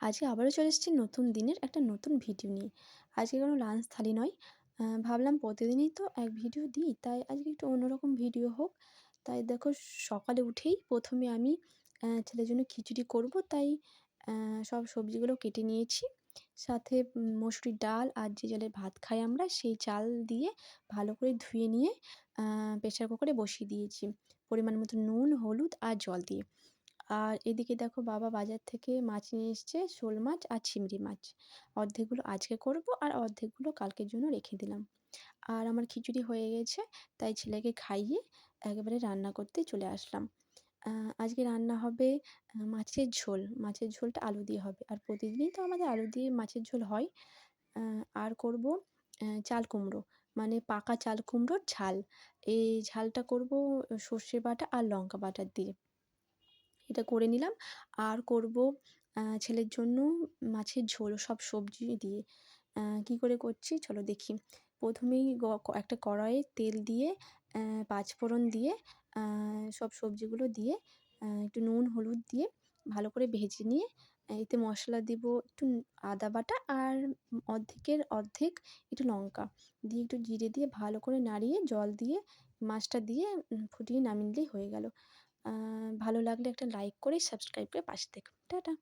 আজকে আবারও চলে এসেছি নতুন দিনের একটা নতুন ভিডিও নিয়ে। আজকে কোনো লাঞ্চ থালি নয়। ভাবলাম প্রতিদিনই তো এক ভিডিও দিই, তাই আজকে একটু অন্যরকম ভিডিও হোক। তাই দেখো, সকালে উঠেই ১ম এ আমি ছেলের জন্য খিচুড়ি করব, তাই সব সবজিগুলো কেটে নিয়েছি। সাথে মসুরির ডাল আর যে চালের ভাত খাই আমরা, সেই চাল দিয়ে ভালো করে ধুয়ে নিয়ে প্রেসার কুকারে বসিয়ে দিয়েছি। পরিমাণ মতো নুন, হলুদ আর জল দিয়ে। আর এদিকে দেখো, বাবা বাজার থেকে মাছ নিয়ে এসছে, শোল মাছ আর চিংড়ি মাছ। অর্ধেকগুলো আজকে করব আর অর্ধেকগুলো কালকের জন্য রেখে দিলাম। আর আমার খিচুড়ি হয়ে গেছে, তাই ছেলেকে খাইয়ে একেবারে রান্না করতে চলে আসলাম। আ আজকে রান্না হবে মাছের ঝোল। মাছের ঝোলটা আলু দিয়ে হবে। আর প্রতিদিনই তো আমাদের আলু দিয়ে মাছের ঝোল হয়। আ আর করব চাল কুমড়ো। মানে পাকা চাল কুমড়োর ঝাল। এই ঝালটা করব সর্ষে বাটা আর লঙ্কা বাটা দিয়ে। এটা করে নিলাম। আর করব ছেলের জন্য মাছের ঝোল সব সবজি দিয়ে। কী করে করছি চলো দেখি। প্রথমেই একটা কড়াইয়ে তেল দিয়ে পাঁচফোড়ন দিয়ে আ সব সবজিগুলো দিয়ে একটু নুন, হলুদ দিয়ে ভালো করে ভেজে নিয়ে এতে মশলা দিব একটু আদা বাটা আর অর্ধেকের অর্ধেক একটু লঙ্কা দিয়ে একটু জিরে দিয়ে ভালো করে নাড়িয়ে জল দিয়ে মাছটা দিয়ে ফুটিয়ে নামিয়ে নিলেই হয়ে গেল। ভালো লাগলে একটা লাইক করে সাবস্ক্রাইব করে পাশে থেকো। টাটা।